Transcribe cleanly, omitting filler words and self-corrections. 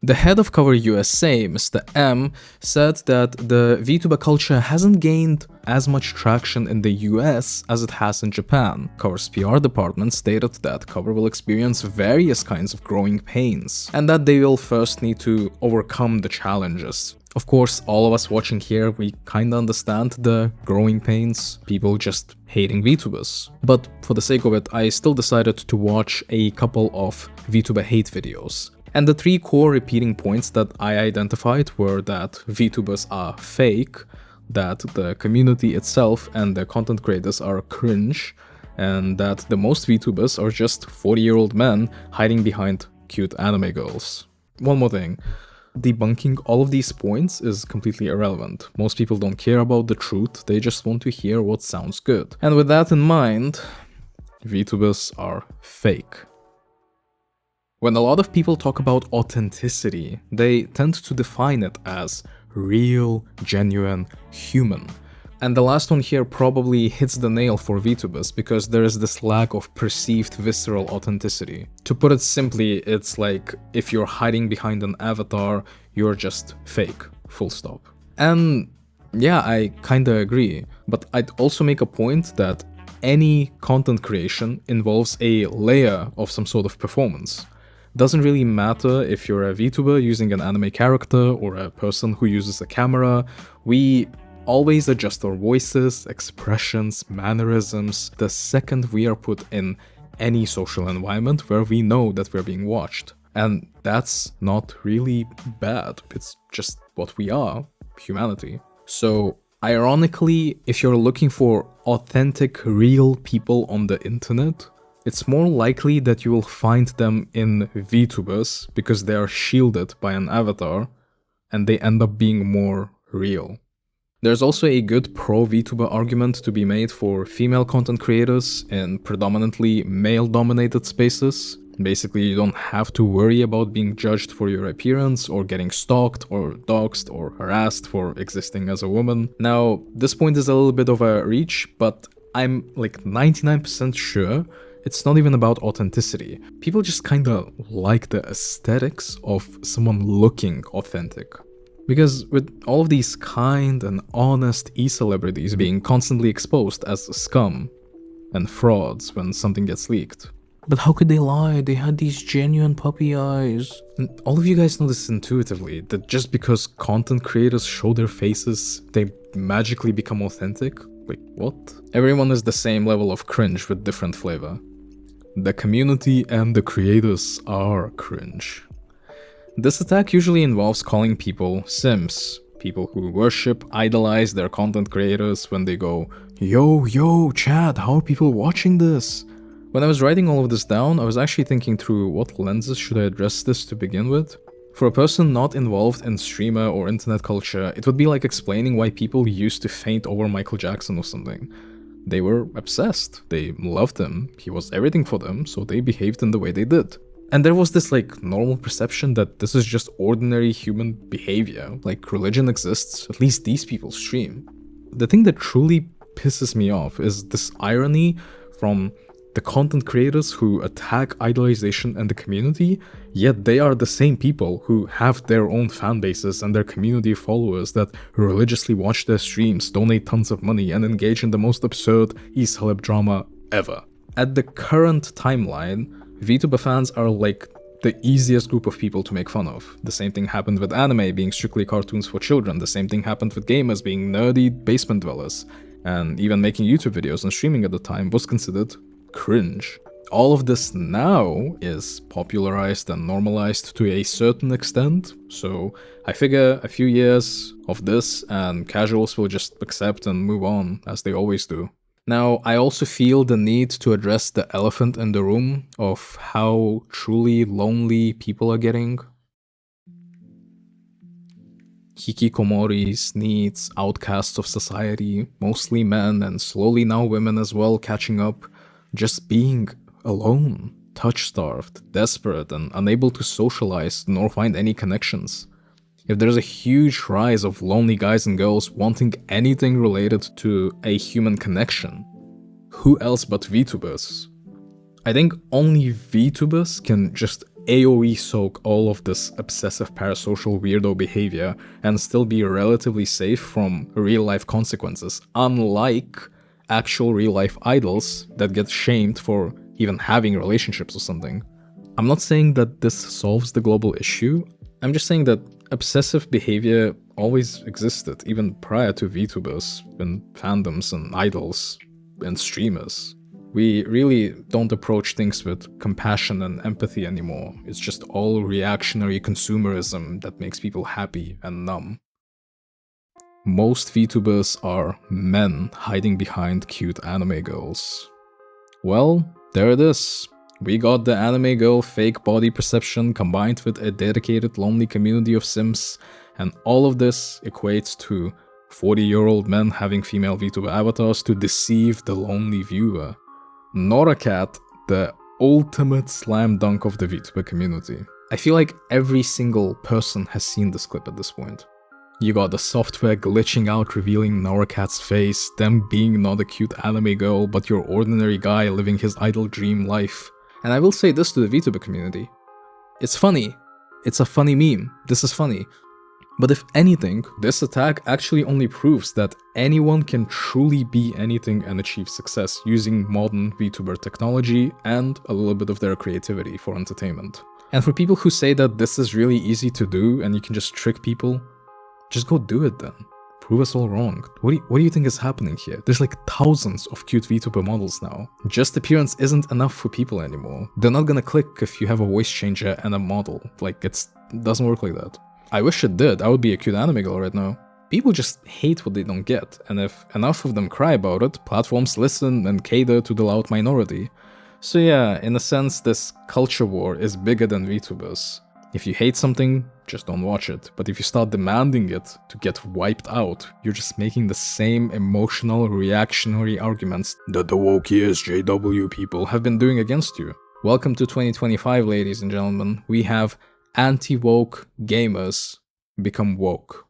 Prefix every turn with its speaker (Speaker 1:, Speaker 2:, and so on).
Speaker 1: The head of Cover USA, Mr. M, said that the VTuber culture hasn't gained as much traction in the US as it has in Japan. Cover's PR department stated that Cover will experience various kinds of growing pains, and that they will first need to overcome the challenges. Of course, all of us watching here, we kinda understand the growing pains, people just hating VTubers. But for the sake of it, I still decided to watch a couple of VTuber hate videos. And the three core repeating points that I identified were that VTubers are fake, that the community itself and the content creators are cringe, and that the most VTubers are just 40-year-old men hiding behind cute anime girls. One more thing. Debunking all of these points is completely irrelevant. Most people don't care about the truth, they just want to hear what sounds good. And with that in mind, VTubers are fake. When a lot of people talk about authenticity, they tend to define it as real, genuine, human. And the last one here probably hits the nail for VTubers because there is this lack of perceived visceral authenticity. To put it simply, it's like if you're hiding behind an avatar, you're just fake, full stop. And yeah, I kinda agree, but I'd also make a point that any content creation involves a layer of some sort of performance. Doesn't really matter if you're a VTuber using an anime character or a person who uses a camera, we always adjust our voices, expressions, mannerisms the second we are put in any social environment where we know that we're being watched. And that's not really bad, it's just what we are, humanity. So ironically, if you're looking for authentic, real people on the internet, it's more likely that you will find them in VTubers because they are shielded by an avatar and they end up being more real. There's also a good pro-VTuber argument to be made for female content creators in predominantly male-dominated spaces. Basically, you don't have to worry about being judged for your appearance or getting stalked or doxxed or harassed for existing as a woman. Now, this point is a little bit of a reach, but I'm like 99% sure it's not even about authenticity. People just kinda like the aesthetics of someone looking authentic. Because with all of these kind and honest e-celebrities being constantly exposed as scum and frauds when something gets leaked. But how could they lie? They had these genuine puppy eyes. And all of you guys know this intuitively, that just because content creators show their faces, they magically become authentic? Wait, what? Everyone is the same level of cringe with different flavor. The community and the creators are cringe. This attack usually involves calling people simps, people who worship, idolize their content creators when they go, yo, chat, how are people watching this? When I was writing all of this down, I was actually thinking through what lenses should I address this to begin with. For a person not involved in streamer or internet culture, it would be like explaining why people used to faint over Michael Jackson or something. They were obsessed, they loved him, he was everything for them, so they behaved in the way they did. And there was this like normal perception that this is just ordinary human behavior, like religion exists, at least these people stream. The thing that truly pisses me off is this irony from the content creators who attack idolization and the community, yet they are the same people who have their own fan bases and their community followers that religiously watch their streams, donate tons of money, and engage in the most absurd e-celeb drama ever. At the current timeline, VTuber fans are like the easiest group of people to make fun of. The same thing happened with anime being strictly cartoons for children, the same thing happened with gamers being nerdy basement dwellers, and even making YouTube videos and streaming at the time was considered cringe. All of this now is popularized and normalized to a certain extent, so I figure a few years of this and casuals will just accept and move on, as they always do. Now, I also feel the need to address the elephant in the room of how truly lonely people are getting. Hikikomoris, needs, outcasts of society, mostly men and slowly now women as well catching up, just being alone, touch-starved, desperate, and unable to socialize nor find any connections. If there's a huge rise of lonely guys and girls wanting anything related to a human connection, who else but VTubers? I think only VTubers can just AoE soak all of this obsessive parasocial weirdo behavior and still be relatively safe from real-life consequences, unlike actual real-life idols that get shamed for even having relationships or something. I'm not saying that this solves the global issue, I'm just saying that obsessive behavior always existed, even prior to VTubers and fandoms and idols and streamers. We really don't approach things with compassion and empathy anymore. It's just all reactionary consumerism that makes people happy and numb. Most VTubers are men hiding behind cute anime girls. Well, there it is. We got the anime girl fake body perception combined with a dedicated lonely community of sims, and all of this equates to 40-year-old men having female VTuber avatars to deceive the lonely viewer. Noracat, the ultimate slam dunk of the VTuber community. I feel like every single person has seen this clip at this point. You got the software glitching out revealing Noracat's face, them being not a cute anime girl but your ordinary guy living his idle dream life. And I will say this to the VTuber community. It's funny. It's a funny meme. This is funny. But if anything, this attack actually only proves that anyone can truly be anything and achieve success using modern VTuber technology and a little bit of their creativity for entertainment. And for people who say that this is really easy to do and you can just trick people, just go do it then. Prove us all wrong. What do you think is happening here? There's like thousands of cute VTuber models now. Just appearance isn't enough for people anymore. They're not gonna click if you have a voice changer and a model. Like, it doesn't work like that. I wish it did. I would be a cute anime girl right now. People just hate what they don't get, and if enough of them cry about it, platforms listen and cater to the loud minority. So yeah, in a sense, this culture war is bigger than VTubers. If you hate something, just don't watch it. But if you start demanding it to get wiped out, you're just making the same emotional, reactionary arguments that the woke ESJW people have been doing against you. Welcome to 2025, ladies and gentlemen. We have anti-woke gamers become woke.